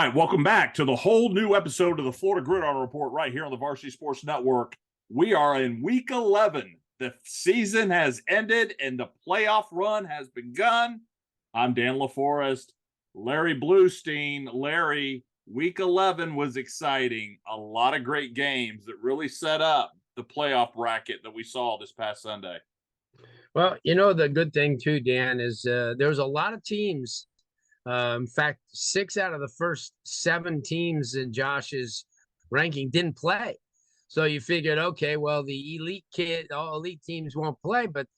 right, welcome back to the whole new episode of the Florida Gridiron Report right here on the Varsity Sports Network. We are in week 11. The season has ended and the playoff run has begun. I'm Dan LaForest, Larry Bluestein. Larry, week 11 was exciting. A lot of great games that really set up the playoff bracket that we saw this past Sunday. Well, the good thing too, Dan, is there's a lot of teams. In fact, 6 out of the first 7 teams in Josh's ranking didn't play. So you figured, okay, well, all elite teams won't play, but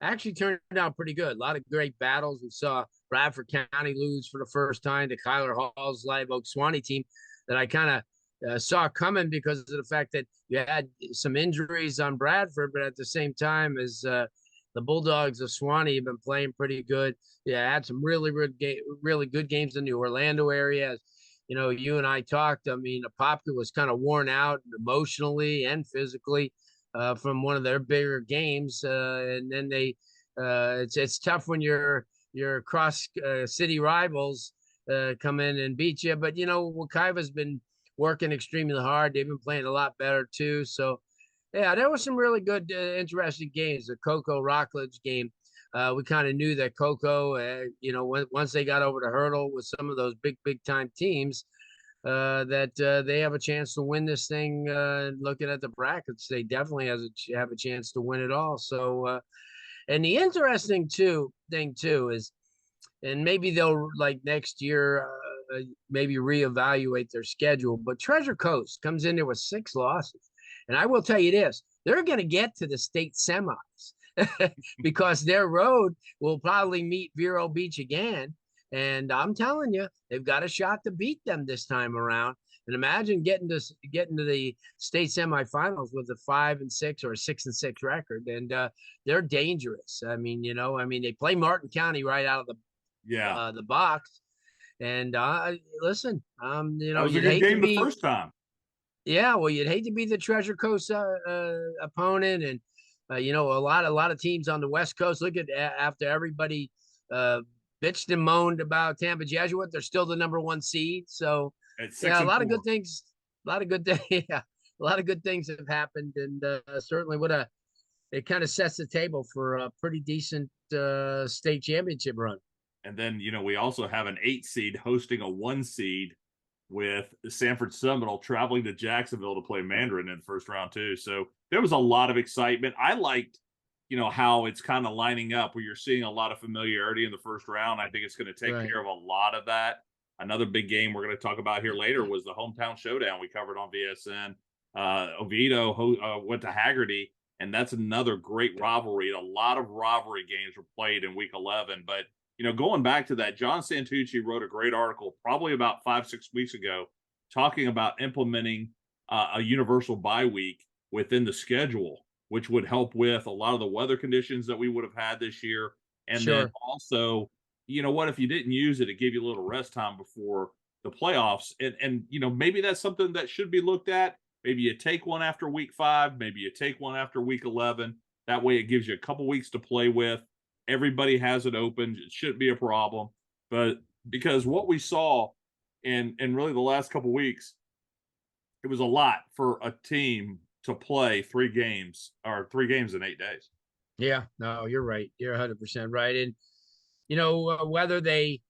actually turned out pretty good. A lot of great battles. We saw Bradford County lose for the first time to Kyler Hall's Live Oak Swanee team that I kind of saw coming because of the fact that you had some injuries on Bradford, but at the same time as the Bulldogs of Swanee have been playing pretty good. Yeah, had some really good games in the Orlando area. You and I talked. I mean, Apopka was kind of worn out emotionally and physically from one of their bigger games, and then it's tough when your cross city rivals come in and beat you. But Wakaiva's been working extremely hard. They've been playing a lot better too. So yeah, there was some really good, interesting games. The Cocoa Rockledge game, we kind of knew that Cocoa, once they got over the hurdle with some of those big time teams, that they have a chance to win this thing. Looking at the brackets, they definitely have a chance to win it all. So, and the interesting thing too is, and maybe they'll like next year, maybe reevaluate their schedule. But Treasure Coast comes in there with 6 losses. And I will tell you this, they're going to get to the state semis because their road will probably meet Vero Beach again. And I'm telling you, they've got a shot to beat them this time around. And imagine getting to the state semifinals with a 5-6 or a 6-6 record. And they're dangerous. I mean, they play Martin County right out of the box. And listen, that was a good game the first time. Yeah, well, you'd hate to be the Treasure Coast opponent, and a lot of teams on the West Coast. Look at after everybody bitched and moaned about Tampa Jesuit, they're still the #1 seed. So yeah, a lot of good things. A lot of good yeah, a lot of good things have happened, and certainly it kind of sets the table for a pretty decent state championship run. And then we also have an 8 seed hosting a 1 seed, with Sanford Seminole traveling to Jacksonville to play Mandarin in the first round too. So there was a lot of excitement. I liked, how it's kind of lining up where you're seeing a lot of familiarity in the first round. I think it's going to take care of a lot of that. Another big game we're going to talk about here later was the hometown showdown we covered on VSN. Oviedo went to Haggerty, and that's another great rivalry. A lot of rivalry games were played in week 11, but going back to that, John Santucci wrote a great article probably about 5-6 weeks ago talking about implementing a universal bye week within the schedule, which would help with a lot of the weather conditions that we would have had this year. And then also, if you didn't use it, it gave you a little rest time before the playoffs. And maybe that's something that should be looked at. Maybe you take one after week 5, maybe you take one after week 11. That way it gives you a couple weeks to play with. Everybody has it open. It shouldn't be a problem. But because what we saw in really the last couple weeks, it was a lot for a team to play 3 games in 8 days. Yeah, no, you're right. You're 100% right. And, whether they,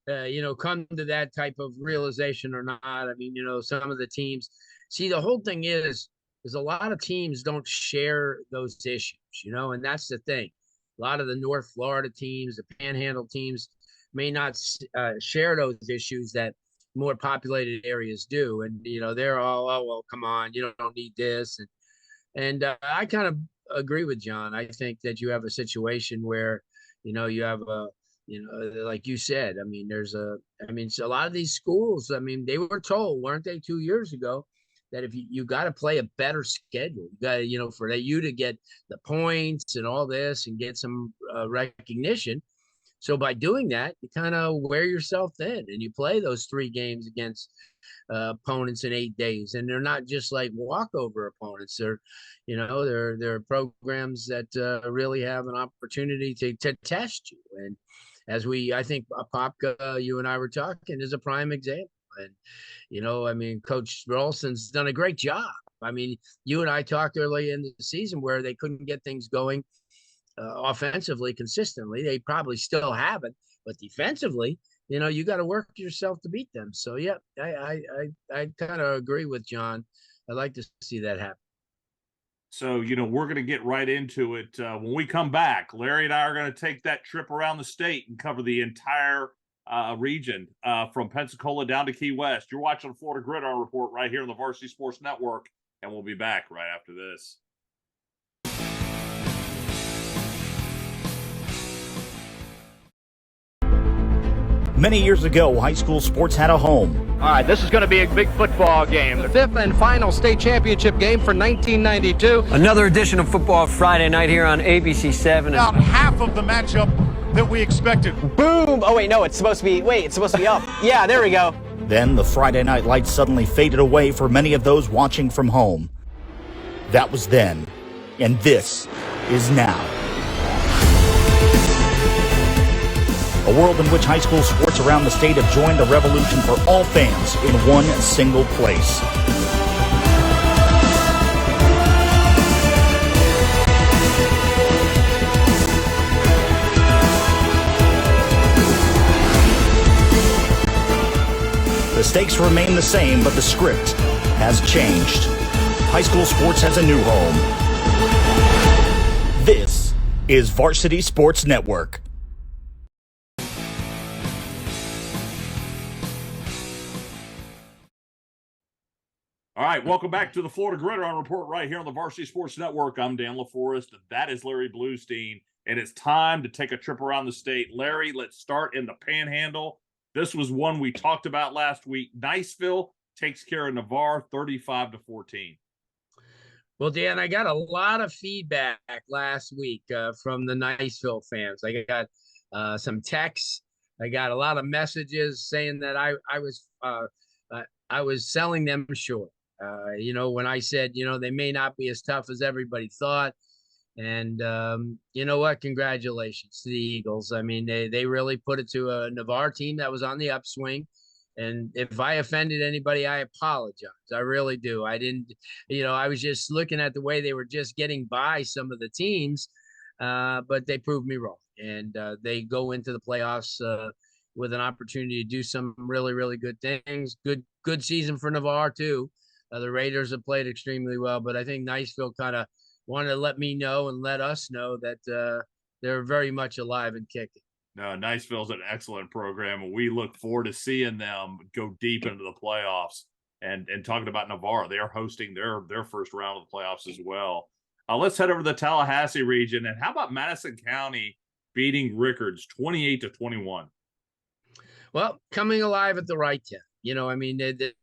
come to that type of realization or not, I mean, some of the teams, see, the whole thing is a lot of teams don't share those issues, and that's the thing. A lot of the North Florida teams, the Panhandle teams, may not share those issues that more populated areas do. And, they're all, oh, well, come on, you don't need this. And I kind of agree with John. I think that you have a situation where, you have like you said, I mean, so a lot of these schools, I mean, they were told, weren't they, 2 years ago, that if you got to play a better schedule, you got to, for you to get the points and all this and get some recognition. So by doing that, you kind of wear yourself thin and you play those 3 games against opponents in 8 days. And they're not just like walkover opponents. They're programs that really have an opportunity to test you. And as I think Popka, you and I were talking, is a prime example. And, I mean, Coach Rolson's done a great job. I mean, you and I talked early in the season where they couldn't get things going offensively consistently. They probably still haven't, but defensively, you got to work yourself to beat them. So yeah, I kind of agree with John. I'd like to see that happen. So, we're going to get right into it. When we come back, Larry and I are going to take that trip around the state and cover the entire region from Pensacola down to Key West. You're watching the Florida Gridiron Report right here on the Varsity Sports Network, and we'll be back right after this. Many years ago, high school sports had a home. All right, this is going to be a big football game. The fifth and final state championship game for 1992. Another edition of Football Friday night here on ABC7. About half of the matchup that we expected. Boom! Oh, wait, no, it's supposed to be up. Yeah, there we go. Then the Friday night lights suddenly faded away for many of those watching from home. That was then, and this is now. A world in which high school sports around the state have joined a revolution for all fans in one single place. The stakes remain the same, but the script has changed. High school sports has a new home. This is Varsity Sports Network. All right, welcome back to the Florida Gridiron Report right here on the Varsity Sports Network. I'm Dan LaForest. That is Larry Bluestein, and it's time to take a trip around the state. Larry, let's start in the Panhandle. This was one we talked about last week. Niceville takes care of Navarre 35-14. Well, Dan, I got a lot of feedback last week from the Niceville fans. I got some texts. I got a lot of messages saying that I was selling them short. When I said, they may not be as tough as everybody thought. And you know what? Congratulations to the Eagles. I mean, they really put it to a Navarre team that was on the upswing. And if I offended anybody, I apologize. I really do. I didn't, I was just looking at the way they were just getting by some of the teams, but they proved me wrong. And they go into the playoffs with an opportunity to do some really, really good things. Good season for Navarre, too. The Raiders have played extremely well, but I think Niceville kind of wanted to let me know and let us know that they're very much alive and kicking. No, Niceville's an excellent program, and we look forward to seeing them go deep into the playoffs. And talking about Navarre, they are hosting their first round of the playoffs as well. Let's head over to the Tallahassee region, and how about Madison County beating Rickards 28-21? Well, coming alive at the right time.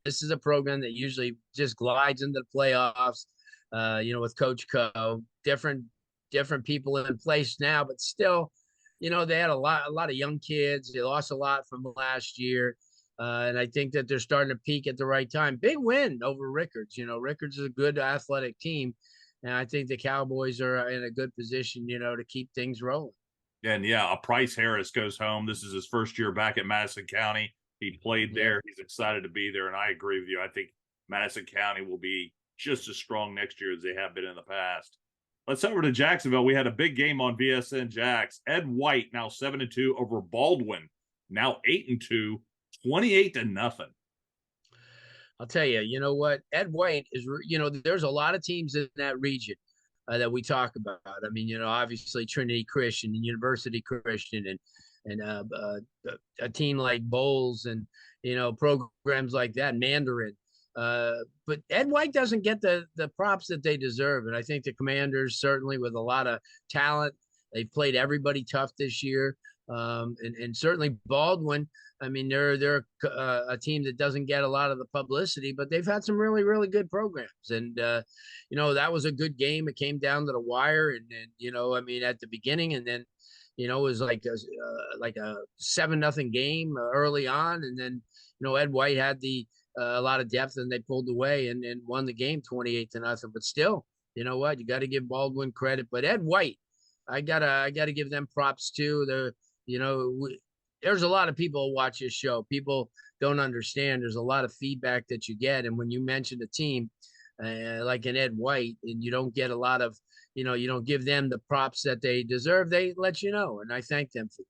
This is a program that usually just glides into the playoffs, with Coach Co. Different people in place now, but still, they had a lot of young kids. They lost a lot from last year. And I think that they're starting to peak at the right time. Big win over Rickards. Rickards is a good athletic team. And I think the Cowboys are in a good position, to keep things rolling. And yeah, Price Harris goes home. This is his first year back at Madison County. He played there. He's excited to be there. And I agree with you. I think Madison County will be just as strong next year as they have been in the past. Let's head over to Jacksonville. We had a big game on VSN Jax. Ed White now 7-2 over Baldwin, now 8-2, 28-0. I'll tell you, you know what? Ed White is, there's a lot of teams in that region that we talk about. I mean, obviously Trinity Christian and University Christian and a team like Bowles and, programs like that, Mandarin. But Ed White doesn't get the props that they deserve. And I think the Commanders, certainly with a lot of talent, they've played everybody tough this year. And certainly Baldwin, I mean, they're a team that doesn't get a lot of the publicity, but they've had some really, really good programs. And, that was a good game. It came down to the wire and at the beginning, and then, it was like a 7-0 game early on. And then, Ed White had a lot of depth, and they pulled away and won the game 28-0. But still, you know what? You got to give Baldwin credit. But Ed White, I gotta give them props too. there's a lot of people who watch this show. People don't understand. There's a lot of feedback that you get. And when you mention a team like an Ed White, and you don't get a lot of, you don't give them the props that they deserve, they let you know. And I thank them for that.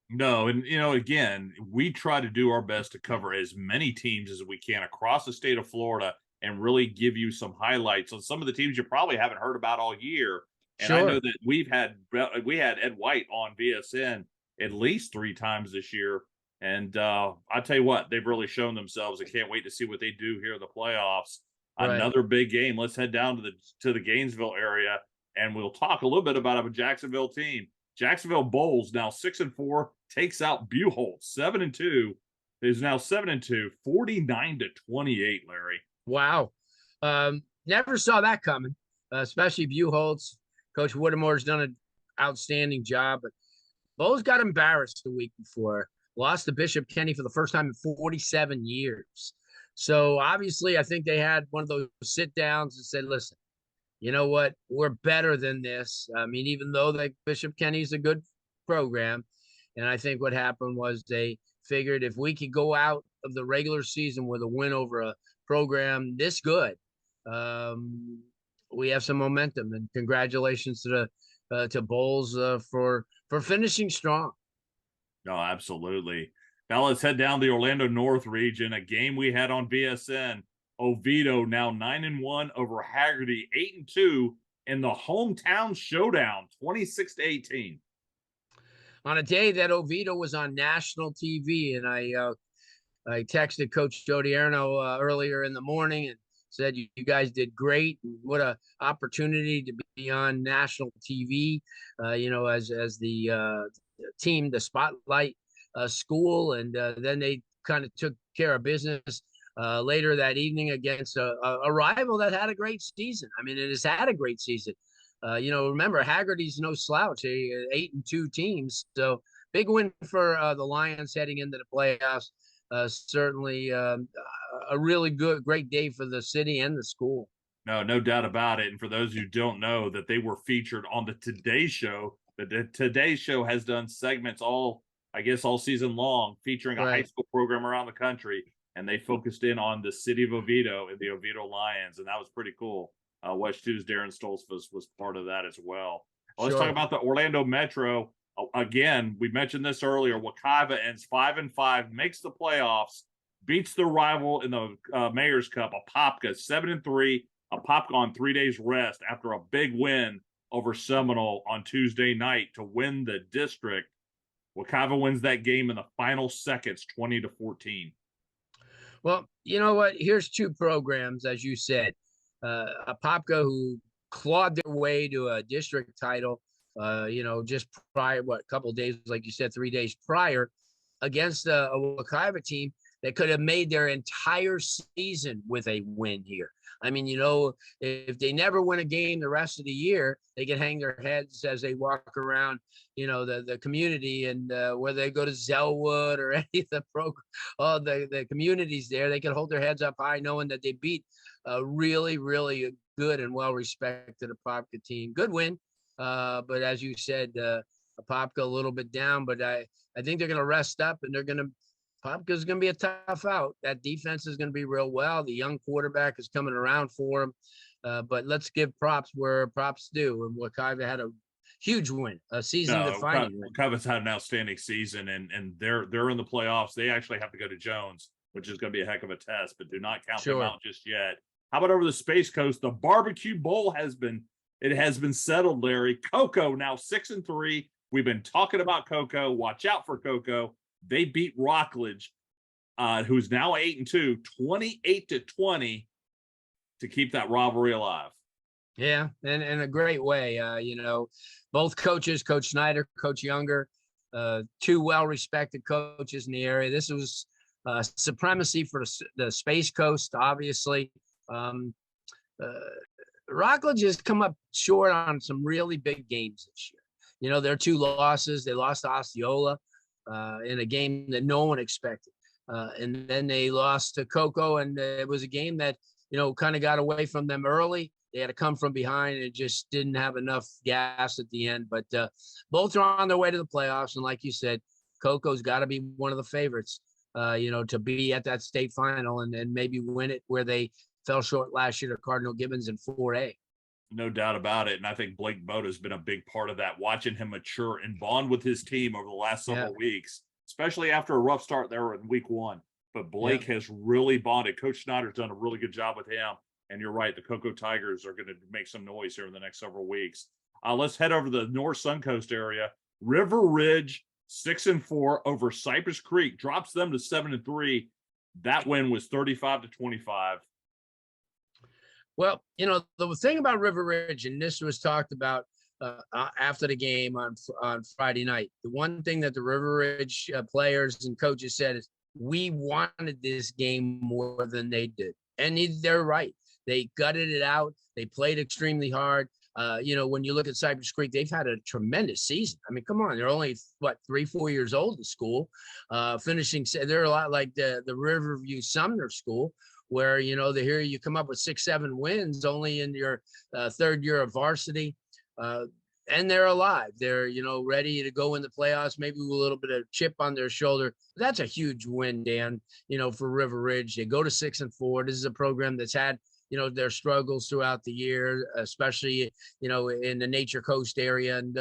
No, and again, we try to do our best to cover as many teams as we can across the state of Florida and really give you some highlights on some of the teams you probably haven't heard about all year. And I know that we had Ed White on VSN at least 3 times this year. And I tell you what, they've really shown themselves. I can't wait to see what they do here in the playoffs. Right. Another big game. Let's head down to the Gainesville area, and we'll talk a little bit about a Jacksonville team. Jacksonville Bulls now 6-4, takes out Buchholz 7-2, is now 7-2, 49-28. Larry, wow, never saw that coming. Especially Buchholz. Coach Whittemore's done an outstanding job, but Bulls got embarrassed the week before. Lost to Bishop Kenny for the first time in 47 years. So obviously, I think they had one of those sit downs and said, "Listen, you know what? We're better than this." I mean, even though Bishop Kenny's a good program, and I think what happened was they figured if we could go out of the regular season with a win over a program this good, we have some momentum. And congratulations to Bulls for finishing strong. No, absolutely. Now let's head down the Orlando North region. A game we had on VSN. Oviedo now 9-1 over Haggerty 8-2 in the hometown showdown, 26-18. On a day that Oviedo was on national TV, and I texted Coach Jody Arno earlier in the morning and said you guys did great. What a opportunity to be on national TV, as the team, the spotlight school, and then they kind of took care of business later that evening against a rival that had a great season. I mean, it has had a great season. Remember, Haggerty's no slouch, 8-2 teams. So big win for the Lions heading into the playoffs. Certainly a really great day for the city and the school. No doubt about it. And for those who don't know, that they were featured on the Today Show. The Today Show has done segments all season long, featuring a high school program around the country. And they focused in on the city of Oviedo and the Oviedo Lions, and that was pretty cool. West 2's Darren Stolzfus was part of that as well. Let's talk about the Orlando Metro. Again, we mentioned this earlier. Wekiva ends 5-5, makes the playoffs, beats the rival in the Mayor's Cup, Apopka 7-3. Apopka on 3 days rest after a big win over Seminole on Tuesday night to win the district. Wekiva wins that game in the final seconds, 20-14. Well, you know what? Here's 2 programs, as you said. Apopka, who clawed their way to a district title, just prior, a couple of days, like you said, 3 days prior, against a Wekiva team that could have made their entire season with a win here. I mean, if they never win a game the rest of the year, they can hang their heads as they walk around, the community, and whether they go to Zellwood or any of the communities there, they can hold their heads up high knowing that they beat a really, really good and well-respected Apopka team. Good win. But as you said, Apopka a little bit down, but I think they're going to rest up, and Apopka's going to be a tough out. That defense is going to be real well. The young quarterback is coming around for him. But let's give props where props due. And Wekiva had a huge win, a season-defining win. Wekiva's had an outstanding season, and they're in the playoffs. They actually have to go to Jones, which is going to be a heck of a test, but do not count them out just yet. How about over the Space Coast? The Barbecue Bowl has been settled, Larry. Cocoa now 6-3. We've been talking about Cocoa. Watch out for Cocoa. They beat Rockledge, who's now 8-2, 28-20 to keep that rivalry alive. Yeah, and in a great way. Both coaches, Coach Snyder, Coach Younger, 2 well-respected coaches in the area. This was supremacy for the Space Coast, obviously. Rockledge has come up short on some really big games this year. Their 2 losses. They lost to Osceola in a game that no one expected. And then they lost to Cocoa, and it was a game that, kind of got away from them early. They had to come from behind and just didn't have enough gas at the end. But both are on their way to the playoffs. And like you said, Coco's got to be one of the favorites, to be at that state final and maybe win it where they fell short last year to Cardinal Gibbons in 4A. No doubt about it. And I think Blake Boda has been a big part of that, watching him mature and bond with his team over the last several weeks, especially after a rough start there in week 1. But Blake has really bonded. Coach Snyder's done a really good job with him. And you're right, the Cocoa Tigers are going to make some noise here in the next several weeks. Let's head over to the North Suncoast area. River Ridge, 6-4 over Cypress Creek, drops them to 7-3. That win was 35-25. Well, the thing about River Ridge, and this was talked about after the game on Friday night, the one thing that the River Ridge players and coaches said is, we wanted this game more than they did. And they're right. They gutted it out. They played extremely hard. When you look at Cypress Creek, they've had a tremendous season. I mean, come on, they're only 3-4 years old in school, finishing. They're a lot like the Riverview Sumner School, where they hear you come up with 6-7 wins only in your third year of varsity, and they're alive. They're ready to go in the playoffs, maybe with a little bit of chip on their shoulder. That's a huge win, Dan. For River Ridge, they go to 6-4. This is a program that's had their struggles throughout the year, especially, in the Nature Coast area. And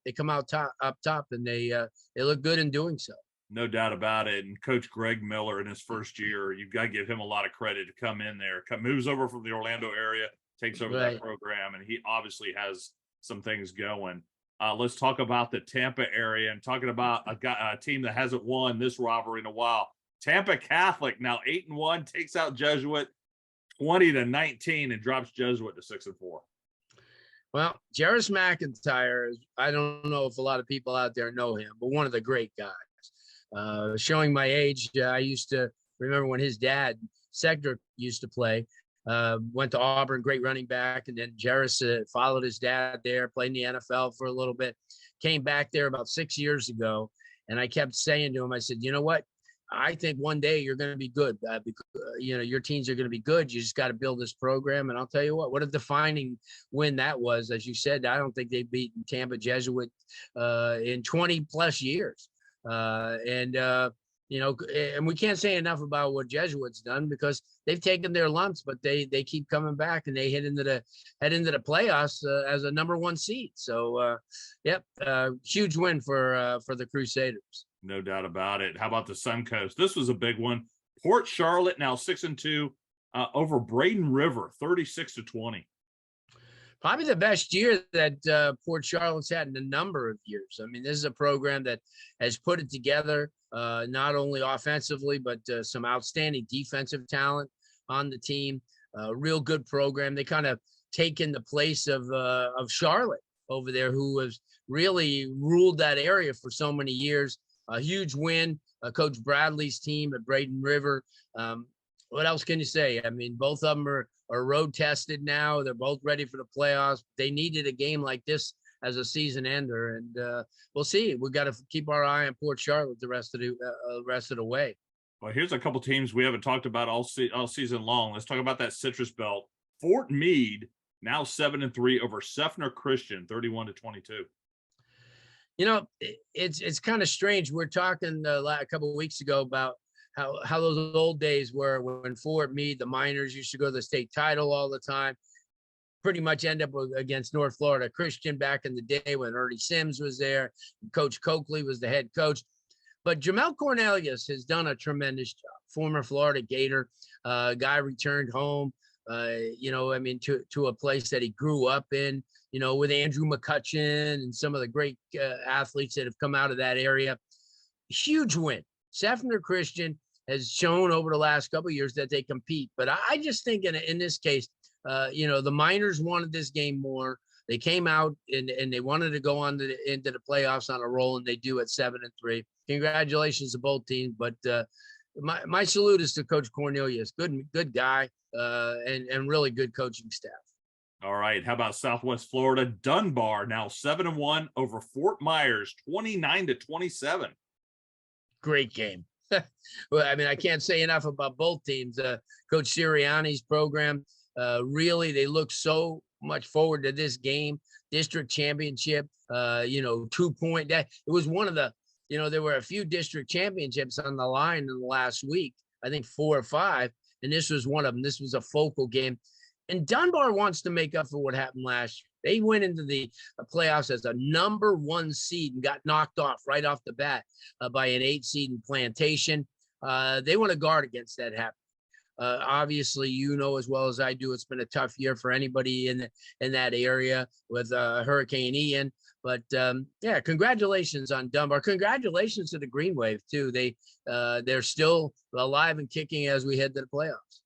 they come out up top, and they look good in doing so. No doubt about it. And Coach Greg Miller in his first year, you've got to give him a lot of credit to come in there. Moves over from the Orlando area, takes over that program, and he obviously has some things going. Let's talk about the Tampa area and talking about a team that hasn't won this rivalry in a while. Tampa Catholic, now 8-1, takes out Jesuit 20-19 and drops Jesuit to 6-4. Well, Jarris McIntyre, I don't know if a lot of people out there know him, but one of the great guys. Showing my age, I used to remember when his dad, Cedric, used to play. Went to Auburn, great running back, and then Jarris followed his dad there, played in the NFL for a little bit, came back there about 6 years ago, and I kept saying to him, I said, you know what? I think one day you're going to be good. Because, your teams are going to be good. You just got to build this program. And I'll tell you what a defining win that was. As you said, I don't think they've beaten Tampa Jesuit in 20 plus years. And we can't say enough about what Jesuit's done, because they've taken their lumps, but they keep coming back, and they head into the playoffs as a number 1 seed. So, huge win for the Crusaders. No doubt about it. How about the Suncoast? This was a big one. Port Charlotte now 6-2 over Braden River, 36-20. Probably the best year that Port Charlotte's had in a number of years. I mean, this is a program that has put it together, not only offensively, but some outstanding defensive talent on the team. Real good program. They kind of taken the place of Charlotte over there, who has really ruled that area for so many years. A huge win. Coach Bradley's team at Braden River. What else can you say? I mean, both of them are road tested now. They're both ready for the playoffs. They needed a game like this as a season ender, and we'll see. We've got to keep our eye on Port Charlotte the rest of the way. Well, here's a couple teams we haven't talked about all season long. Let's talk about that Citrus Belt. Fort Meade now 7-3 over Seffner Christian, 31-22. It's kind of strange. We're talking a couple of weeks ago about how those old days were when Fort Meade, the Miners, used to go to the state title all the time. Pretty much end up against North Florida Christian back in the day when Ernie Sims was there. Coach Coakley was the head coach. But Jamel Cornelius has done a tremendous job. Former Florida Gator, guy returned home, to a place that he grew up in, with Andrew McCutcheon and some of the great athletes that have come out of that area. Huge win. Seffner Christian has shown over the last couple of years that they compete. But I just think in this case, the Miners wanted this game more. They came out and they wanted to go on into the playoffs on a roll, and they do at 7-3. Congratulations to both teams. But my salute is to Coach Cornelius. Good guy, and really good coaching staff. All right. How about Southwest Florida? Dunbar now 7-1 over Fort Myers, 29-27. Great game. Well, I mean, I can't say enough about both teams. Coach Sirianni's program, really, they look so much forward to this game, district championship, 2-point. It was one of the, there were a few district championships on the line in the last week, I think 4 or 5, and this was one of them. This was a focal game. And Dunbar wants to make up for what happened last year. They went into the playoffs as a number 1 seed and got knocked off right off the bat by an 8 seed in Plantation. They want to guard against that happening. Obviously, as well as I do, it's been a tough year for anybody in that area with Hurricane Ian. But yeah, congratulations on Dunbar. Congratulations to the Green Wave too. They're still alive and kicking as we head to the playoffs.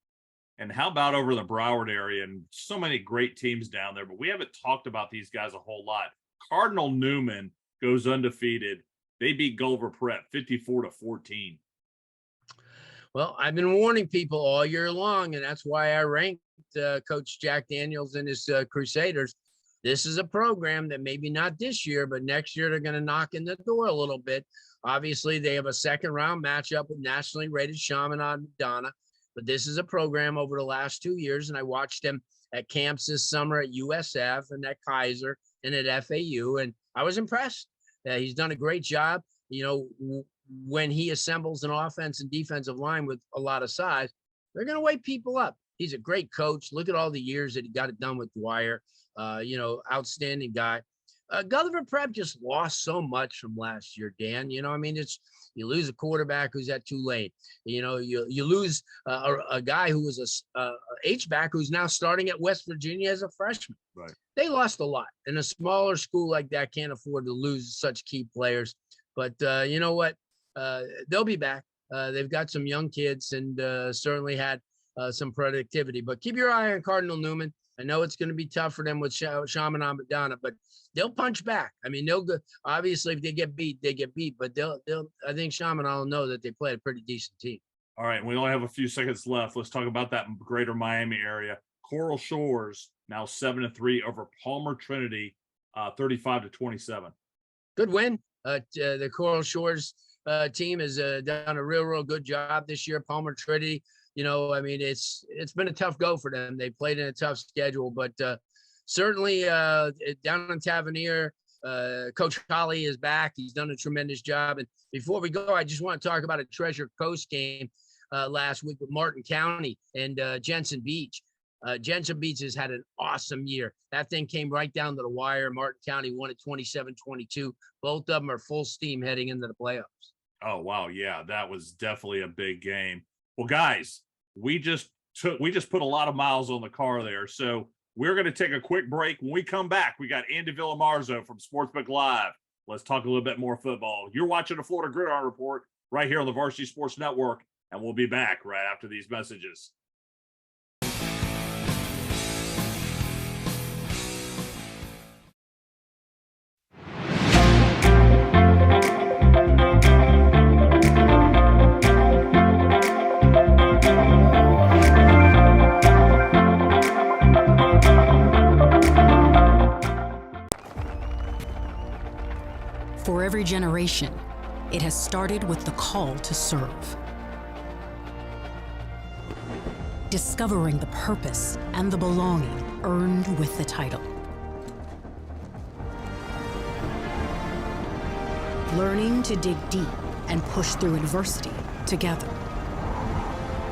And how about over in the Broward area? And so many great teams down there, but we haven't talked about these guys a whole lot. Cardinal Newman goes undefeated. They beat Gulliver Prep 54-14. Well, I've been warning people all year long, and that's why I ranked Coach Jack Daniels and his Crusaders. This is a program that maybe not this year, but next year they're going to knock in the door a little bit. Obviously, they have a second-round matchup with nationally rated Chaminade Madonna. But this is a program over the last 2 years, and I watched him at camps this summer at USF and at Kaiser and at FAU, and I was impressed. He's done a great job. When he assembles an offense and defensive line with a lot of size, they're going to wake people up. He's a great coach. Look at all the years that he got it done with Dwyer. Outstanding guy. Gulliver Prep just lost so much from last year, Dan. You lose a quarterback who's at Tulane. You lose a guy who was a H-back who's now starting at West Virginia as a freshman. Right. They lost a lot, and a smaller school like that can't afford to lose such key players. But you know what? They'll be back. They've got some young kids and certainly had some productivity. But keep your eye on Cardinal Newman. I know it's going to be tough for them with Chaminade Madonna, but they'll punch back. I mean, they'll go. Obviously, if they get beat, they get beat. But I think Chaminade will know that they play a pretty decent team. All right, we only have a few seconds left. Let's talk about that greater Miami area. Coral Shores now 7-3 over Palmer Trinity, 35-27. Good win. The Coral Shores team has done a real good job this year. Palmer Trinity. It's been a tough go for them. They played in a tough schedule, but certainly down in Tavernier, Coach Holly is back. He's done a tremendous job. And before we go, I just want to talk about a Treasure Coast game last week with Martin County and Jensen Beach. Jensen Beach has had an awesome year. That thing came right down to the wire. Martin County won it 27-22. Both of them are full steam heading into the playoffs. Oh, wow. Yeah, that was definitely a big game. Well, guys, we just put a lot of miles on the car there. So we're going to take a quick break. When we come back, we got Andy Villamarzo from Sportsbook Live. Let's talk a little bit more football. You're watching the Florida Gridiron Report right here on the Varsity Sports Network, and we'll be back right after these messages. For every generation, it has started with the call to serve. Discovering the purpose and the belonging earned with the title. Learning to dig deep and push through adversity together.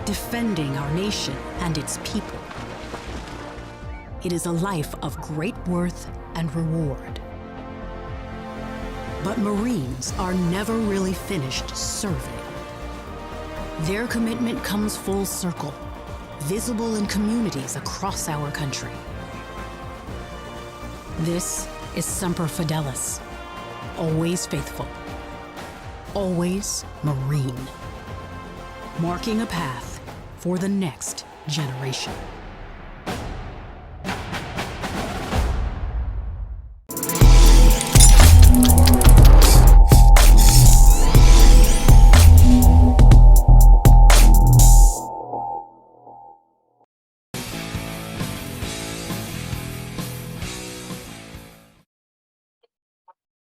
Defending our nation and its people. It is a life of great worth and reward. But Marines are never really finished serving. Their commitment comes full circle, visible in communities across our country. This is Semper Fidelis, always faithful, always Marine, marking a path for the next generation.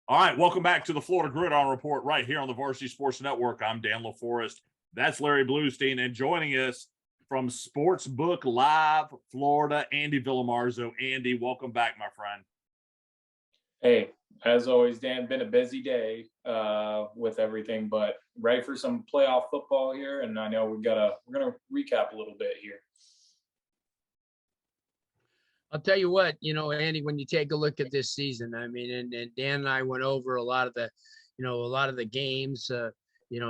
All right, welcome back to the Florida Gridiron Report right here on the Varsity Sports Network. I'm Dan LaForest. That's Larry Bluestein, and joining us from Sportsbook Live, Florida, Andy Villamarzo. Andy, welcome back, my friend. Hey, as always, Dan, been a busy day with everything, but ready for some playoff football here. And I know we're gonna recap a little bit here. I'll tell you what, Andy, when you take a look at this season, I mean, and Dan and I went over a lot of the games,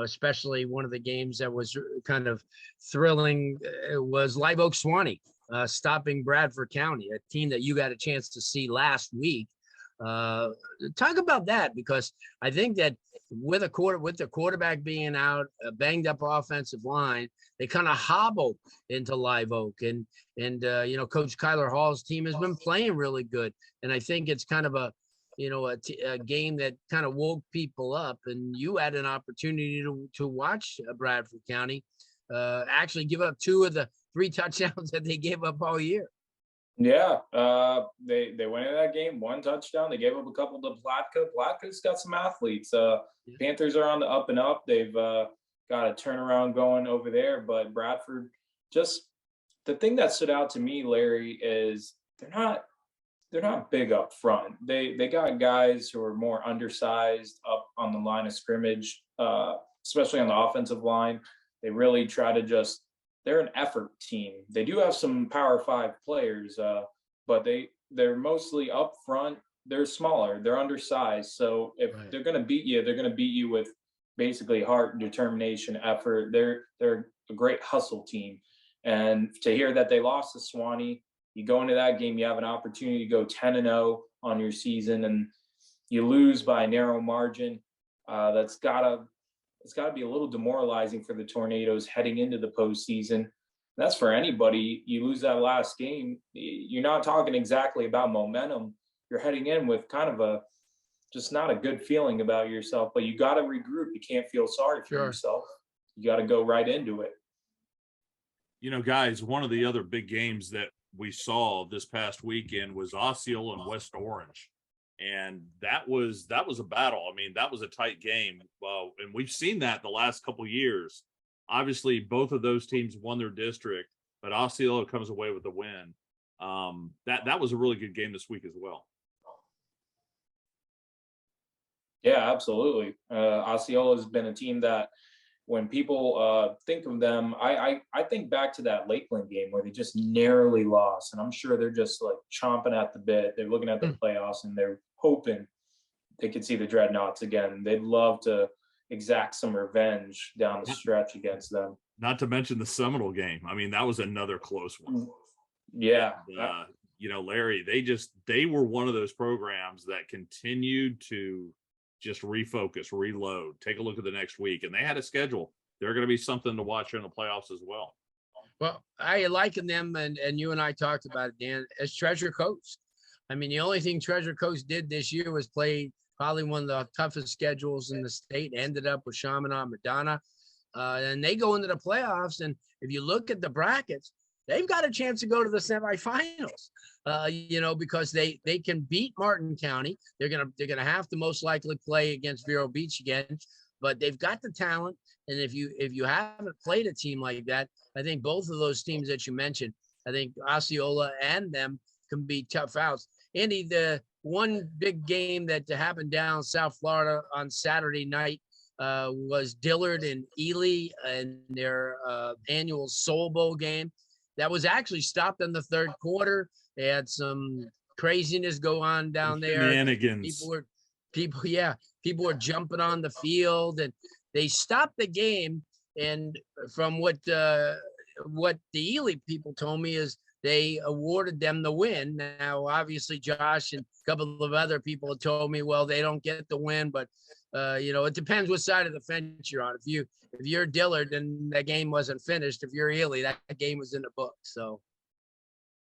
especially one of the games that was kind of thrilling was Live Oak Swanee stopping Bradford County, a team that you got a chance to see last week. Talk about that, because I think that with the quarterback being out, a banged up offensive line, they kind of hobbled into Live Oak, and Coach Kyler Hall's team has been playing really good, and I think it's kind of a game that kind of woke people up, and you had an opportunity to watch Bradford County actually give up 2 of the 3 touchdowns that they gave up all year. Yeah, they went into that game 1 touchdown. They gave up a couple to Platka. Platka's got some athletes. Panthers are on the up and up. They've got a turnaround going over there. But Bradford, just the thing that stood out to me, Larry, is they're not big up front. They got guys who are more undersized up on the line of scrimmage, especially on the offensive line. They really try to they're an effort team. They do have some Power 5 players, but they're mostly up front. They're smaller. They're undersized. So if they're going to beat you, they're going to beat you with basically heart, determination, effort. They're a great hustle team. And to hear that they lost to Swanee, you go into that game, you have an opportunity to go 10-0 on your season, and you lose by a narrow margin. It's got to be a little demoralizing for the Tornadoes heading into the postseason. That's for anybody. You lose that last game, you're not talking exactly about momentum. You're heading in with kind of just not a good feeling about yourself, but you got to regroup. You can't feel sorry for yourself. You got to go right into it. Guys, one of the other big games that we saw this past weekend was Osceola and West Orange. And that was a battle. I mean, that was a tight game. And we've seen that the last couple of years. Obviously, both of those teams won their district, but Osceola comes away with the win. That was a really good game this week as well. Yeah, absolutely. Osceola has been a team that when people think of them, I think back to that Lakeland game where they just narrowly lost. And I'm sure they're just like chomping at the bit. They're looking at the playoffs and they're hoping they could see the Dreadnoughts again. They'd love to exact some revenge down the stretch against them. Not to mention the Seminole game. I mean, that was another close one. Yeah. And, Larry, they were one of those programs that continued to just refocus, reload, take a look at the next week. And they had a schedule. They're going to be something to watch in the playoffs as well. Well, I liken them, and you and I talked about it, Dan, as Treasure Coast. I mean, the only thing Treasure Coast did this year was play probably one of the toughest schedules in the state, ended up with Chaminade, Madonna. And they go into the playoffs. And if you look at the brackets, they've got a chance to go to the semifinals, because they can beat Martin County. They're gonna have to most likely play against Vero Beach again, but they've got the talent. And if you haven't played a team like that, I think both of those teams that you mentioned, I think Osceola and them can be tough outs. Andy, the one big game that happened down South Florida on Saturday night was Dillard and Ely and their annual Soul Bowl game. That was actually stopped in the third quarter. They had some craziness go on down there. Shenanigans. People were jumping on the field, and they stopped the game. And from what the Ely people told me is they awarded them the win. Now, obviously, Josh and a couple of other people told me, well, they don't get the win, but it depends what side of the fence you're on. If you're Dillard, then that game wasn't finished. If you're Ely, that game was in the book. So,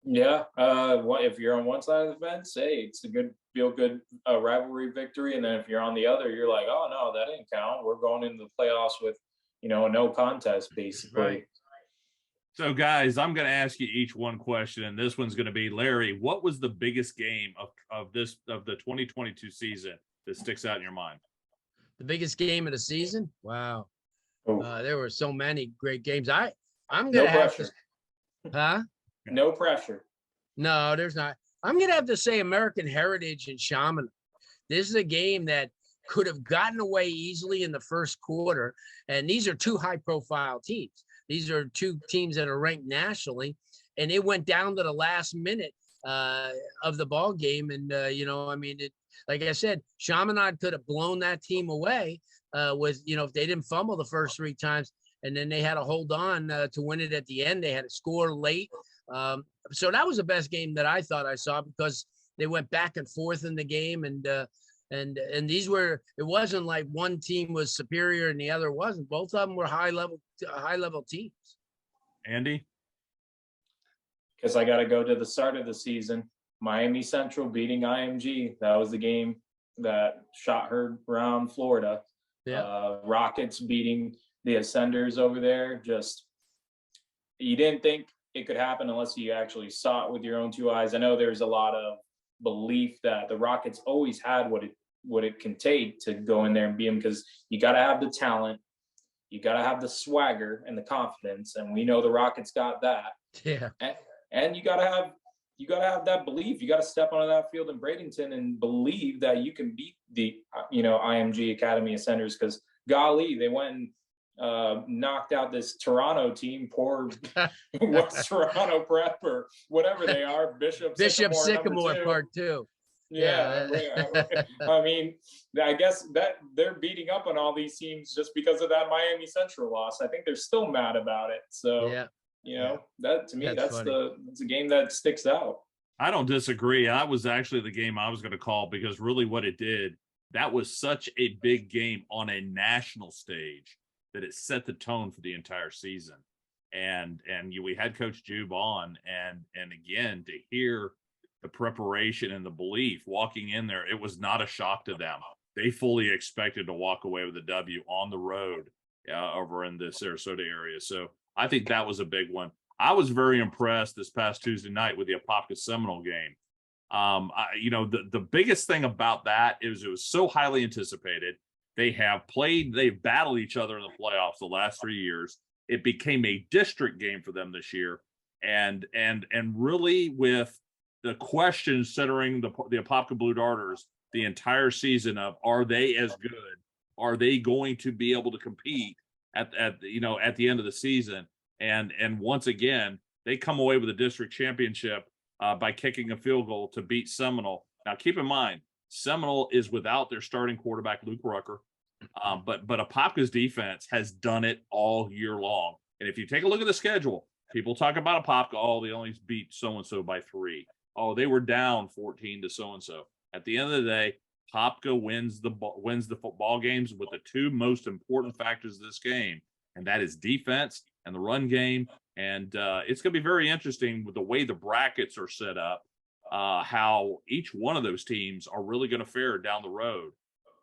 yeah, if you're on one side of the fence, hey, it's a feel good rivalry victory, and then if you're on the other, you're like, oh no, that didn't count. We're going into the playoffs with a no contest, basically. Right. So, guys, I'm going to ask you each one question, and this one's going to be, Larry, what was the biggest game of the 2022 season that sticks out in your mind? The biggest game of the season? Wow. There were so many great games. I'm going to have to. Huh? No pressure. No, there's not. I'm going to have to say American Heritage and Chaminade. this is a game that could have gotten away easily in the first quarter. And these are two high-profile teams. These are two teams that are ranked nationally, and it went down to the last minute of the ball game. And like I said, Chaminade could have blown that team away with if they didn't fumble the first 3 times, and then they had to hold on to win it at the end. They had to score late. So that was the best game that I thought I saw, because they went back and forth in the game, and these were, it wasn't like one team was superior and the other wasn't. Both of them were high level teams. Andy? Because I got to go to the start of the season. Miami Central beating IMG. That was the game that shot her around Florida. Yeah. Rockets beating the Ascenders over there. Just, you didn't think it could happen unless you actually saw it with your own 2 eyes. I know there's a lot of belief that the Rockets always had what it can take to go in there and beat them, because you got to have the talent, you got to have the swagger and the confidence, and we know the Rockets got that. Yeah. And you got to have that belief. You got to step onto that field in Bradenton and believe that you can beat the IMG Academy of Centers, because golly, they went and knocked out this Toronto team, poor West Toronto Prep or whatever they are, Bishop Sycamore Part 2. Yeah. I mean, I guess that they're beating up on all these teams just because of that Miami Central loss. I think they're still mad about it. So, that to me, that's a game that sticks out. I don't disagree. That was actually the game I was going to call, because really what it did, that was such a big game on a national stage that it set the tone for the entire season. And we had Coach Jube on, and again, to hear the preparation and the belief walking in there, it was not a shock to them. They fully expected to walk away with a W on the road over in the Sarasota area. So I think that was a big one. I was very impressed this past Tuesday night with the Apopka Seminole game. The biggest thing about that is it was so highly anticipated. They've battled each other in the playoffs the last 3 years. It became a district game for them this year. And really, with the questions centering the Apopka Blue Darters the entire season of, are they as good? Are they going to be able to compete at the end of the season? And once again, they come away with a district championship by kicking a field goal to beat Seminole. Now, keep in mind, Seminole is without their starting quarterback, Luke Rucker. But Apopka's defense has done it all year long. And if you take a look at the schedule, people talk about Apopka, they only beat so-and-so by 3. They were down 14 to so-and-so. At the end of the day, Apopka wins the football games with the 2 most important factors of this game, and that is defense and the run game. And it's going to be very interesting with the way the brackets are set up, how each one of those teams are really going to fare down the road.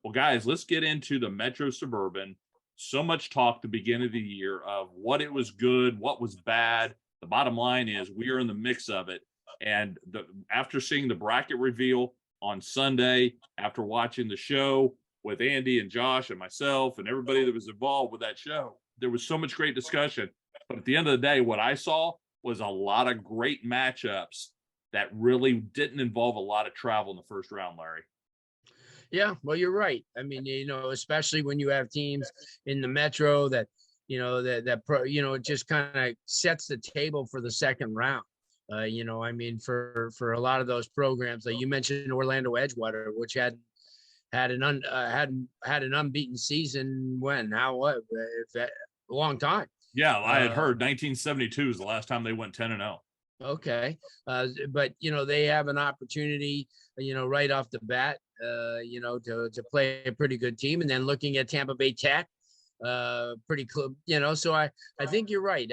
Well, guys, let's get into the Metro Suburban. So much talk at the beginning of the year of what it was good, what was bad. The bottom line is we are in the mix of it. And after seeing the bracket reveal on Sunday, after watching the show with Andy and Josh and myself and everybody that was involved with that show, there was so much great discussion. But at the end of the day, what I saw was a lot of great matchups that really didn't involve a lot of travel in the first round, Larry. Yeah, well, you're right. I mean, especially when you have teams in the Metro that, it just kind of sets the table for the second round. For a lot of those programs, like you mentioned, Orlando Edgewater, which had an unbeaten season a long time. Yeah, I had heard 1972 is the last time they went 10-0. Okay, but they have an opportunity, right off the bat, to play a pretty good team, and then looking at Tampa Bay Tech, pretty close, So I think you're right.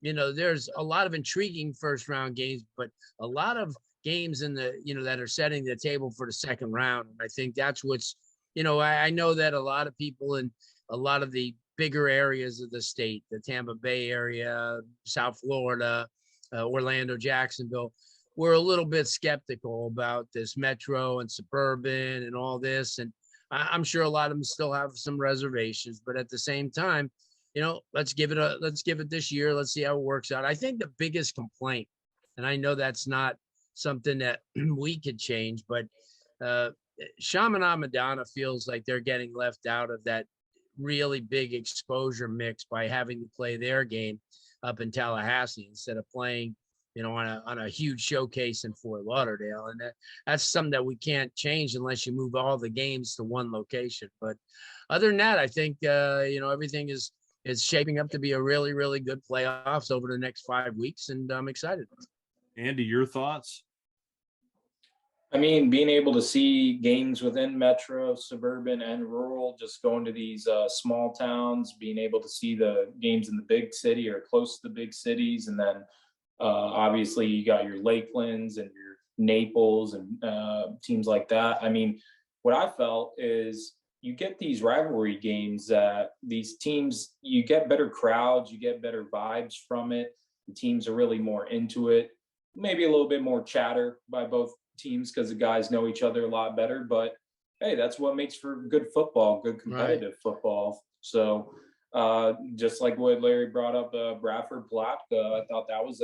There's a lot of intriguing first round games, but a lot of games in the that are setting the table for the second round. And I think that's what's I know that a lot of people in a lot of the bigger areas of the state, the Tampa Bay area, South Florida, Orlando, Jacksonville, we're a little bit skeptical about this Metro and Suburban and all this. And I'm sure a lot of them still have some reservations, but at the same time, let's give it this year. Let's see how it works out. I think the biggest complaint, and I know that's not something that we could change, but Chaminade Madonna feels like they're getting left out of that really big exposure mix by having to play their game up in Tallahassee instead of playing, on a huge showcase in Fort Lauderdale. And that's something that we can't change unless you move all the games to one location. But other than that, I think, everything is shaping up to be a really, really good playoffs over the next 5 weeks. And I'm excited. Andy, your thoughts? I mean, being able to see games within metro, suburban, and rural, just going to these small towns, being able to see the games in the big city or close to the big cities. And then obviously you got your Lakelands and your Naples and teams like that. I mean, what I felt is you get these rivalry games that these teams, you get better crowds, you get better vibes from it. The teams are really more into it. Maybe a little bit more chatter by both teams because the guys know each other a lot better, but hey, that's what makes for good football, good competitive football. So just like what Larry brought up, Bradford Palatka, I thought that was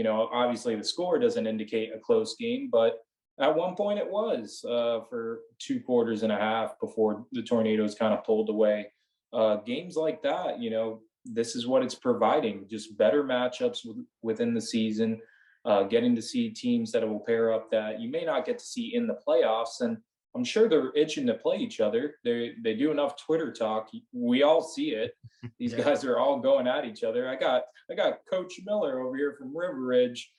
obviously the score doesn't indicate a close game, but at one point it was for 2 quarters and a half before the Tornadoes kind of pulled away. Games like that, this is what it's providing, just better matchups within the season. Getting to see teams that will pair up that you may not get to see in the playoffs. And I'm sure they're itching to play each other. They do enough Twitter talk. We all see it. These guys are all going at each other. I got Coach Miller over here from River Ridge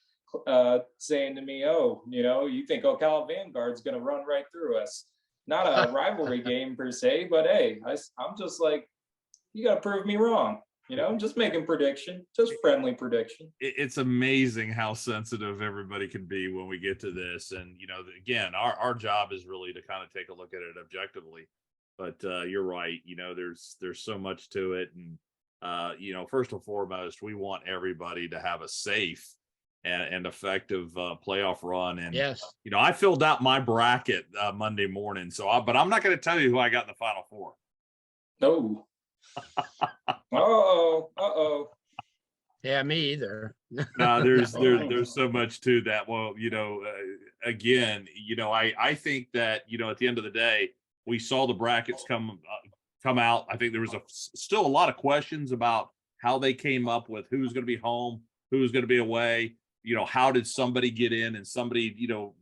saying to me, you think Ocala Vanguard's going to run right through us. Not a rivalry game per se, but hey, I'm just like, you got to prove me wrong. Just making prediction, just friendly prediction. It's amazing how sensitive everybody can be when we get to this. And, again, our job is really to kind of take a look at it objectively. But you're right. There's so much to it. And, first and foremost, we want everybody to have a safe and effective playoff run. And, I filled out my bracket Monday morning. But I'm not going to tell you who I got in the Final Four. No. Uh-oh. Yeah, me either. No, there's so much to that. Well, again, I think that, at the end of the day, we saw the brackets come out. I think there was still a lot of questions about how they came up with who's going to be home, who's going to be away. How did somebody get in and somebody,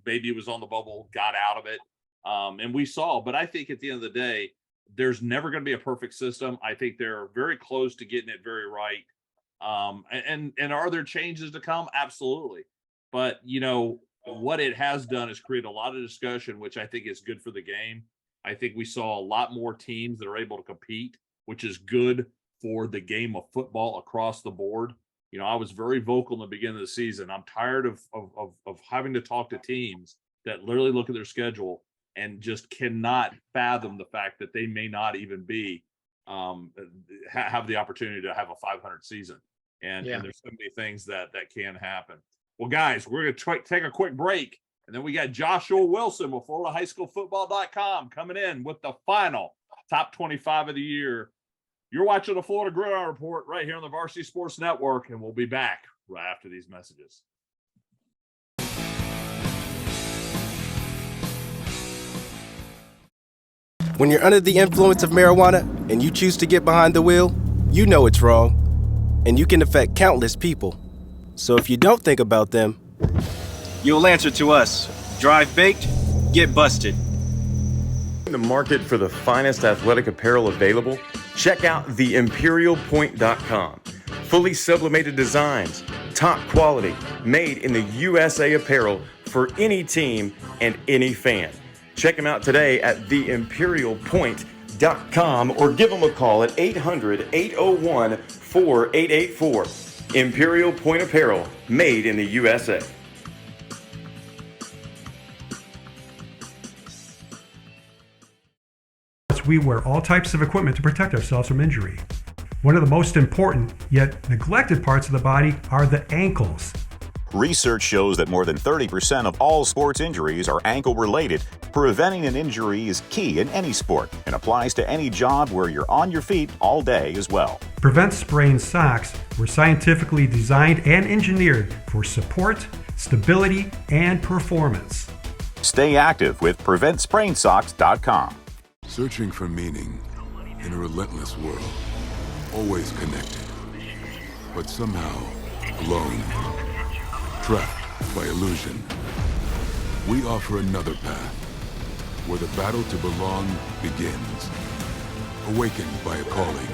maybe it was on the bubble, got out of it. And we saw, but I think at the end of the day, there's never going to be a perfect system. I think they're very close to getting it very right. And are there changes to come? Absolutely. But, what it has done is create a lot of discussion, which I think is good for the game. I think we saw a lot more teams that are able to compete, which is good for the game of football across the board. I was very vocal in the beginning of the season. I'm tired of having to talk to teams that literally look at their schedule and just cannot fathom the fact that they may not even be have the opportunity to have a 500 season. And there's so many things that can happen. Well, guys, we're going to take a quick break. And then we got Joshua Wilson with FloridaHighSchoolFootball.com coming in with the final top 25 of the year. You're watching the Florida Gridiron Report right here on the Varsity Sports Network, and we'll be back right after these messages. When you're under the influence of marijuana and you choose to get behind the wheel, you know it's wrong, and you can affect countless people. So if you don't think about them, you'll answer to us. Drive baked, get busted. In the market for the finest athletic apparel available, check out theimperialpoint.com. Fully sublimated designs, top quality, made in the USA apparel for any team and any fan. Check them out today at theimperialpoint.com or give them a call at 800-801-4884. Imperial Point Apparel, made in the USA. We wear all types of equipment to protect ourselves from injury. One of the most important, yet neglected parts of the body are the ankles. Research shows that more than 30% of all sports injuries are ankle-related. Preventing an injury is key in any sport and applies to any job where you're on your feet all day as well. Prevent Sprain socks were scientifically designed and engineered for support, stability, and performance. Stay active with PreventSprainsocks.com. Searching for meaning in a relentless world. Always connected, but somehow alone. Trapped by illusion. We offer another path, where the battle to belong begins. Awakened by a calling.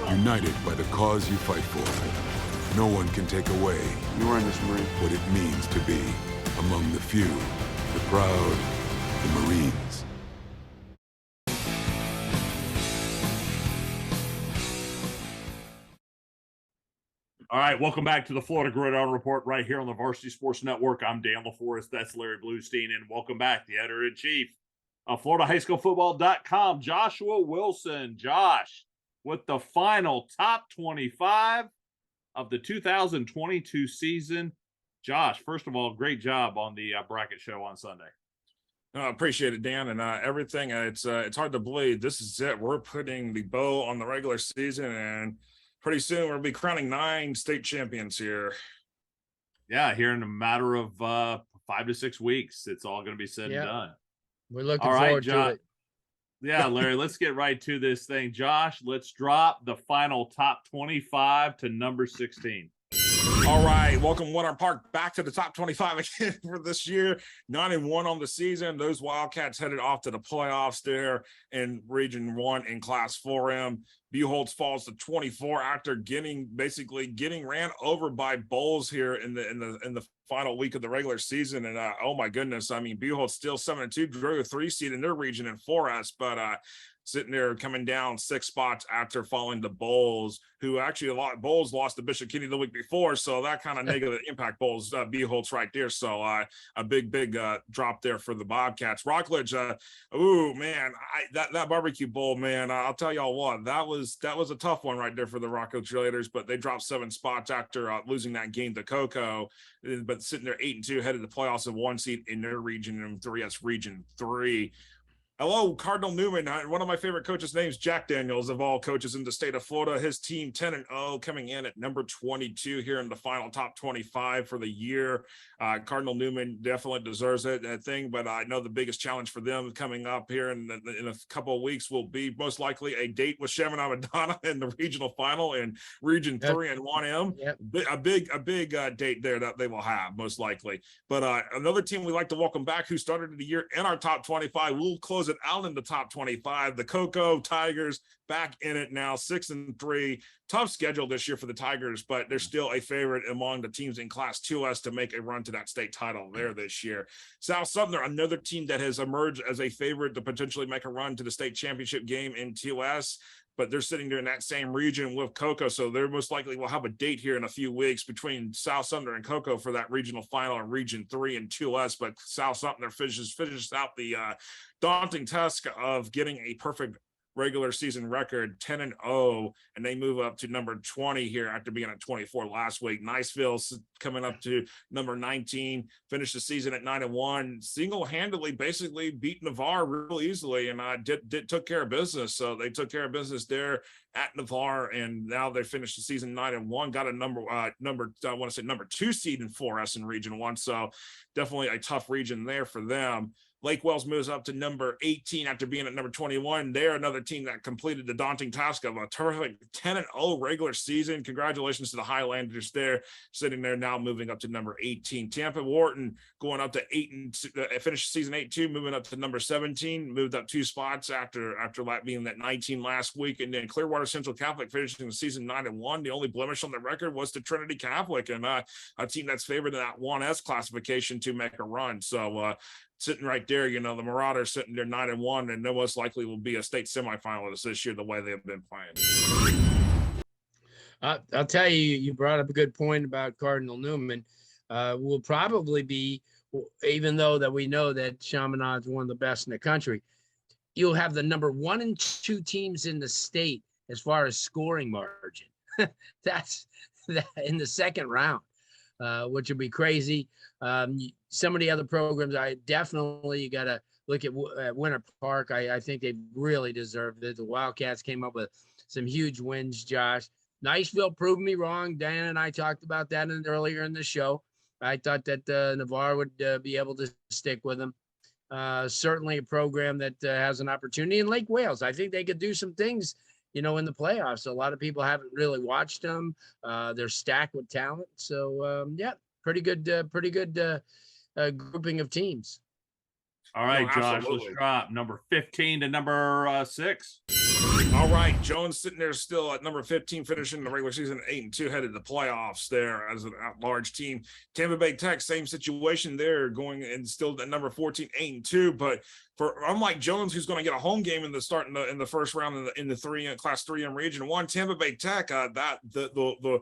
United by the cause you fight for. No one can take away what it means to be among the few, the proud, the Marines. All right, welcome back to the Florida Gridiron Report right here on the Varsity Sports Network. I'm Dan LaForest. That's Larry Bluestein, and welcome back, the editor-in-chief of FloridaHighSchoolFootball.com, Joshua Wilson. Josh, with the final top 25 of the 2022 season. Josh, first of all, great job on the bracket show on Sunday. I appreciate it, Dan, and everything. It's hard to believe this is it. We're putting the bow on the regular season, and pretty soon we'll be crowning 9 state champions here. Yeah, here in a matter of 5 to 6 weeks, it's all going to be said and done. We're looking forward to it. Yeah, Larry, let's get right to this thing. Josh, let's drop the final top 25 to number 16. All right, welcome Winter Park back to the top 25 again for this year. 9-1 on the season. Those Wildcats headed off to the playoffs there in Region 1 in Class 4M. Buchholz falls to 24 after getting ran over by Bowles here in the final week of the regular season. And oh my goodness, I mean, Buchholz still 7-2, drew a 3 seed in their region in 4S, but sitting there coming down 6 spots after falling to Bowles, who actually Bowles lost to Bishop Kenny the week before, so that kind of negative impact Bowles Buchholz right there. So a big drop there for the Bobcats. Rockledge, ooh man, that barbecue bowl, man, I'll tell y'all what, that was a tough one right there for the Rockledge Raiders, but they dropped 7 spots after losing that game to Cocoa, but sitting there 8-2, headed to the playoffs of 1 seed in their region in 3S Region 3. Hello, Cardinal Newman. One of my favorite coaches' names, Jack Daniels, of all coaches in the state of Florida. His team 10-0, coming in at number 22 here in the final top 25 for the year. Cardinal Newman definitely deserves it, that thing, but I know the biggest challenge for them coming up here in a couple of weeks will be most likely a date with Chaminade Madonna in the regional final in Region 3 and 1M. Yep. A big date there that they will have, most likely. But another team we like to welcome back who started the year in our top 25, we'll close it out in the top 25. The Cocoa Tigers back in it now, 6-3. Tough schedule this year for the Tigers, but they're still a favorite among the teams in Class 2S to make a run to that state title there this year. South Sumner, another team that has emerged as a favorite to potentially make a run to the state championship game in 2S, but they're sitting there in that same region with Cocoa, so they're most likely will have a date here in a few weeks between South Sumner and Cocoa for that regional final in Region 3 and 2S, but South Sumner finishes out the daunting task of getting a perfect regular season record, 10-0, and they move up to number 20 here after being at 24 last week. Niceville coming up to number 19, finished the season at 9-1, single-handedly basically beat Navarre real easily, and took care of business. So they took care of business there at Navarre, and now they finished the season 9-1, got a number 2 seed in 4S in Region 1. So definitely a tough region there for them. Lake Wells moves up to number 18 after being at number 21. They're another team that completed the daunting task of a terrific 10-0 regular season. Congratulations to the Highlanders there, sitting there now moving up to number 18. Tampa Wharton going up to 8 and finished season 8-2, moving up to number 17, moved up 2 spots after being that 19 last week. And then Clearwater Central Catholic finishing the season 9-1. The only blemish on the record was to Trinity Catholic, and a team that's favored in that 1S classification to make a run. So sitting right there, the Marauders sitting there 9-1, and they most likely will be a state semifinalist this year the way they've been playing. I'll tell you, you brought up a good point about Cardinal Newman. Will probably be, even though that we know that Chaminade's one of the best in the country, you'll have the number 1 and 2 teams in the state as far as scoring margin. That's in the second round, which would be crazy. Some of the other programs, you got to look at Winter Park. I think they really deserved it. The Wildcats came up with some huge wins, Josh. Niceville proved me wrong. Dan and I talked about that earlier in the show. I thought that Navarre would be able to stick with them. certainly a program that has an opportunity. In Lake Wales, I think they could do some things, in the playoffs. A lot of people haven't really watched them. They're stacked with talent. So, yeah, pretty good grouping of teams. All right, No, Josh, absolutely. let's drop number 15 to number 6. All right, Jones sitting there still at number 15, finishing the regular season 8-2, headed to the playoffs there as an at-large team. Tampa Bay Tech, same situation there, going and still at number 14, 8-2. But for unlike Jones, who's going to get a home game in the first round in the Class 3M Region 1, Tampa Bay Tech, the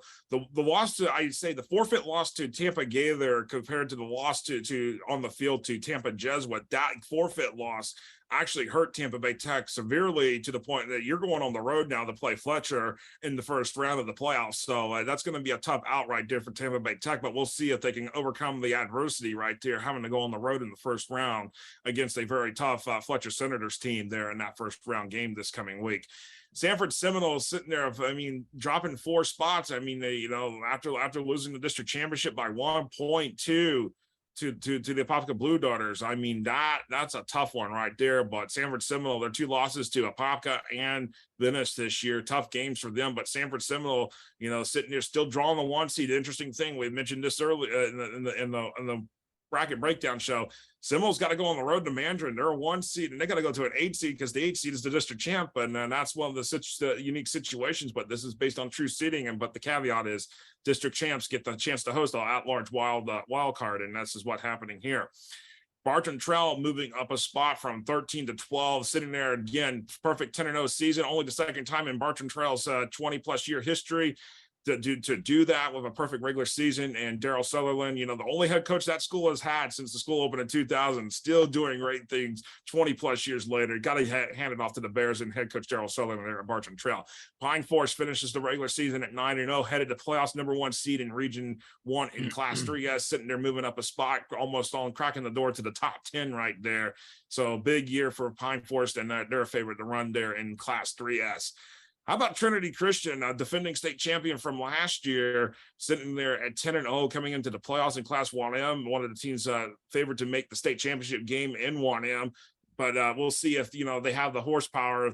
loss to, I'd say the forfeit loss to Tampa Gaither compared to the loss to on the field to Tampa Jesuit, that forfeit loss actually hurt Tampa Bay Tech severely to the point that you're going on the road now to play Fletcher in the first round of the playoffs. So that's going to be a tough out right there for Tampa Bay Tech, but we'll see if they can overcome the adversity right there, having to go on the road in the first round against a very tough Fletcher Senators team there in that first round game this coming week. Sanford Seminoles sitting there, dropping 4 spots. I mean, they, after losing the district championship by 1.2 to the Apopka Blue Darters. I mean, that's a tough one right there. But Sanford Seminole, their 2 losses to Apopka and Venice this year, tough games for them. But Sanford Seminole, sitting there still drawing the 1 seed. Interesting thing, we mentioned this earlier in the bracket breakdown show. Seminole's got to go on the road to Mandarin. They're a 1 seed, and they got to go to an 8 seed because the 8 seed is the district champ, and that's one of the unique situations. But this is based on true seeding, but the caveat is district champs get the chance to host an at-large wild card, and this is what's happening here. Barton Trail moving up a spot from 13 to 12, sitting there again, perfect 10-0 season, only the second time in Barton Trail's 20-plus year history to do that with a perfect regular season. And Daryl Sutherland, the only head coach that school has had since the school opened in 2000, still doing great things 20-plus years later. Got to hand it off to the Bears and head coach Daryl Sutherland there at Barton Trail. Pine Forest finishes the regular season at 9-0, headed to playoffs, number 1 seed in Region 1 in Class 3S, sitting there moving up a spot, almost on cracking the door to the top 10 right there. So big year for Pine Forest, and they're a favorite to run there in Class 3S. How about Trinity Christian, a defending state champion from last year, sitting there at 10-0, coming into the playoffs in Class 1M, one of the teams favored to make the state championship game in 1M. But we'll see if they have the horsepower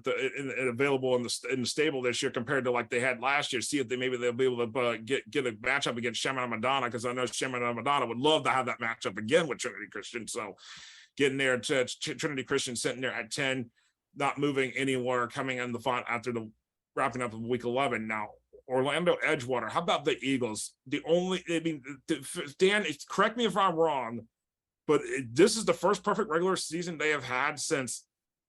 available in the stable this year compared to like they had last year. See if they'll be able to get a matchup against Chaminade Madonna, because I know Chaminade Madonna would love to have that matchup again with Trinity Christian. So getting there to Trinity Christian sitting there at 10, not moving anywhere, coming in the front after the wrapping up of week 11 now. Orlando Edgewater. How about the Eagles? Dan, correct me if I'm wrong, but this is the first perfect regular season they have had since,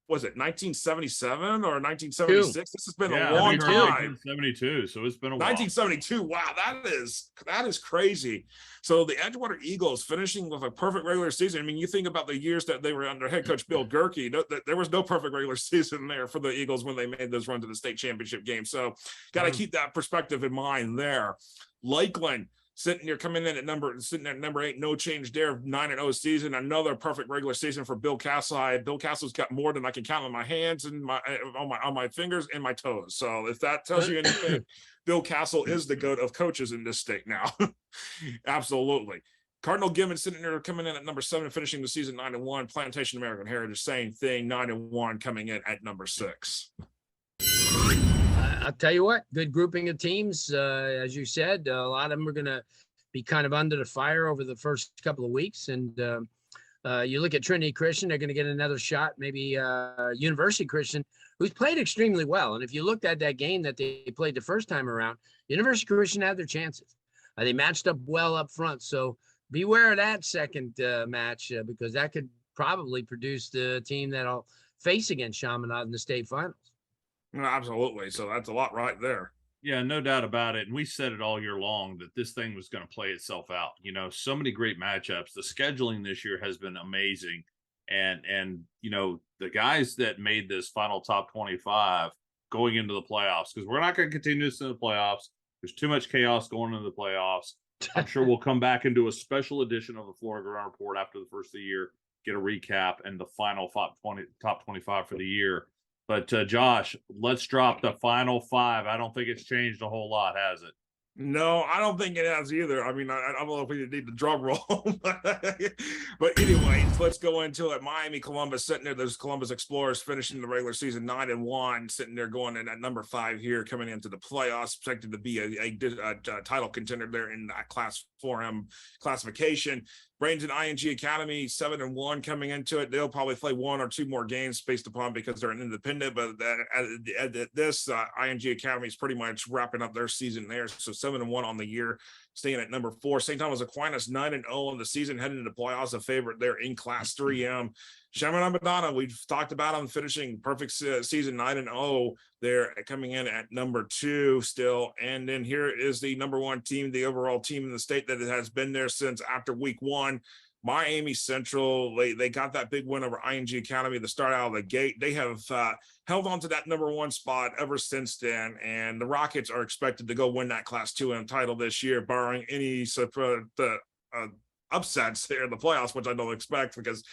was it 1977 or 1976? This has been a long time. 1972, so it's been a while. 1972. Wow, that is crazy. So the Edgewater Eagles finishing with a perfect regular season. I mean, you think about the years that they were under head coach Bill Gerke. There was no perfect regular season there for the Eagles when they made those run to the state championship game. So got to keep that perspective in mind there. Lakeland, sitting at number 8, no change there, 9-0 season, another perfect regular season for Bill Castle. Bill Castle's got more than I can count on my hands and on my fingers and my toes. So if that tells you anything, Bill Castle is the GOAT of coaches in this state now. Absolutely. Cardinal Gibbons sitting there, coming in at number 7, finishing the season 9-1. Plantation American Heritage, same thing, 9-1, coming in at number 6. I'll tell you what, good grouping of teams. As you said, a lot of them are going to be kind of under the fire over the first couple of weeks. And you look at Trinity Christian, they're going to get another shot. Maybe University Christian, who's played extremely well. And if you looked at that game that they played the first time around, University Christian had their chances. They matched up well up front. So beware of that second match because that could probably produce the team that'll face against Chaminade in the state finals. No, absolutely. So that's a lot right there. Yeah, no doubt about it. And we said it all year long that this thing was going to play itself out. So many great matchups. The scheduling this year has been amazing. And the guys that made this final top 25 going into the playoffs, because we're not going to continue this in the playoffs. There's too much chaos going into the playoffs. I'm sure we'll come back and do a special edition of the Florida Ground Report after the first of the year, get a recap and the final top 25 for the year. But Josh, let's drop the final 5. I don't think it's changed a whole lot, has it? No, I don't think it has either. I mean, I don't know if we need the drum roll, but anyways, let's go into it. Miami, Columbus sitting there. Those Columbus Explorers finishing the regular season 9-1, sitting there going in at number 5 here, coming into the playoffs, expected to be a title contender there in that Class 4M classification. Brains and ING Academy 7-1 coming into it. They'll probably play 1 or 2 more games based upon because they're an independent. But this ING Academy is pretty much wrapping up their season there. So 7-1 on the year, staying at number 4. St. Thomas Aquinas 9-0 on the season, heading into the playoffs. A favorite there in Class 3M. Chaminade Madonna, we've talked about them finishing perfect season 9-0. They're coming in at number 2 still. And then here is the number 1 team, the overall team in the state that has been there since after week 1. Miami Central, they got that big win over ING Academy to start out of the gate. They have held on to that number 1 spot ever since then. And the Rockets are expected to go win that Class 2M title this year, barring any upsets there in the playoffs, which I don't expect because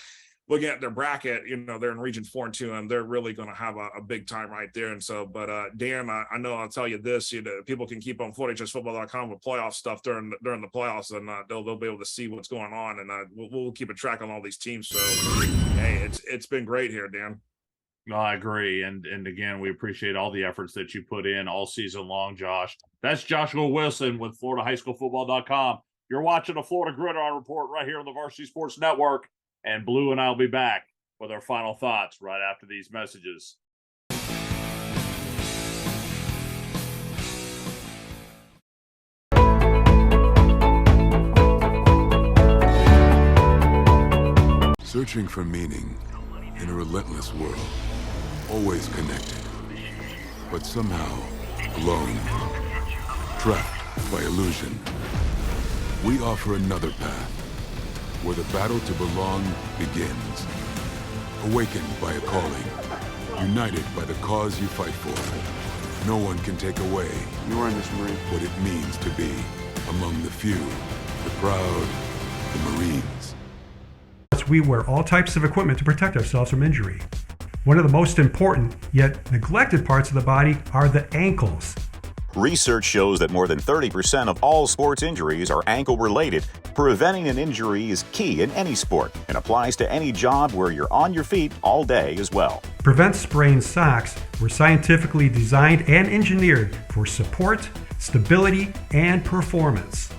looking at their bracket, they're in region 4 and 2, and they're really going to have a big time right there. And so, but Dan, I know I'll tell you this, people can keep on FloorHSFootball.com with playoff stuff during the playoffs, and they'll be able to see what's going on, and we'll keep a track on all these teams. So, hey, it's been great here, Dan. No, I agree. And again, we appreciate all the efforts that you put in all season long, Josh. That's Joshua Wilson with FloridaHighSchoolFootball.com. You're watching the Florida Gridiron Report right here on the Varsity Sports Network. And Blue and I will be back with our final thoughts right after these messages. Searching for meaning in a relentless world. Always connected, but somehow alone. Trapped by illusion. We offer another path, where the battle to belong begins. Awakened by a calling, united by the cause you fight for. No one can take away what it means to be among the few, the proud, the Marines. We wear all types of equipment to protect ourselves from injury. One of the most important, yet neglected parts of the body are the ankles. Research shows that more than 30% of all sports injuries are ankle-related. Preventing an injury is key in any sport and applies to any job where you're on your feet all day as well. Prevent Sprain socks were scientifically designed and engineered for support, stability, and performance.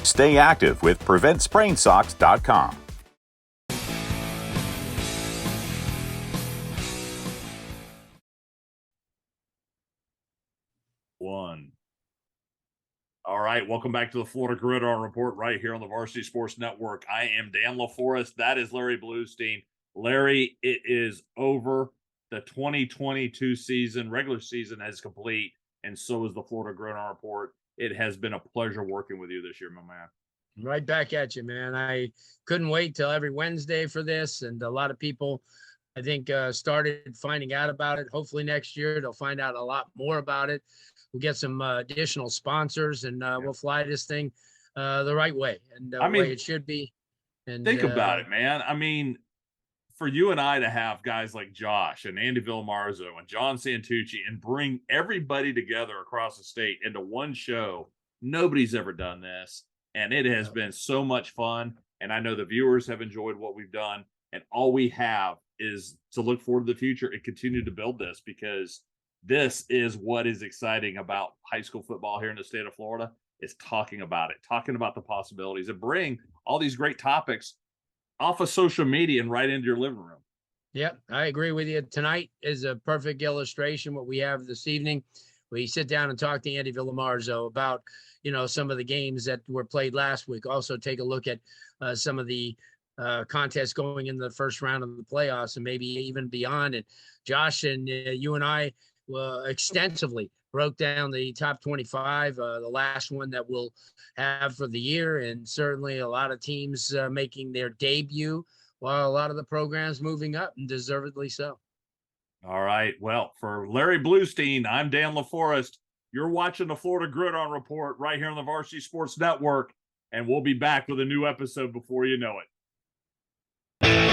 Stay active with PreventSprainSocks.com. All right, welcome back to the Florida Gridiron Report right here on the Varsity Sports Network. I am Dan LaForest. That is Larry Bluestein. Larry, it is over. The 2022 season, regular season, is complete, and so is the Florida Gridiron Report. It has been a pleasure working with you this year, my man. Right back at you, man. I couldn't wait till every Wednesday for this, and a lot of people, I think, started finding out about it. Hopefully next year they'll find out a lot more about it. We'll get some additional sponsors, and we'll fly this thing the right way and the way it should be. And think about it, man. I mean, for you and I to have guys like Josh and Andy Villamarzo and John Santucci and bring everybody together across the state into one show, nobody's ever done this. And it has been so much fun. And I know the viewers have enjoyed what we've done. And all we have is to look forward to the future and continue to build this, because this is what is exciting about high school football here in the state of Florida, is talking about it, talking about the possibilities, and bring all these great topics off of social media and right into your living room. Yep, I agree with you. Tonight is a perfect illustration what we have this evening. We sit down and talk to Andy Villamarzo about, some of the games that were played last week. Also take a look at some of the contests going into the first round of the playoffs and maybe even beyond. And Josh and you and I extensively broke down the top 25, the last one that we'll have for the year, and certainly a lot of teams making their debut, while a lot of the programs moving up, and deservedly so. All right. Well, for Larry Bluestein, I'm Dan LaForest. You're watching the Florida Gridiron Report right here on the Varsity Sports Network, and we'll be back with a new episode before you know it.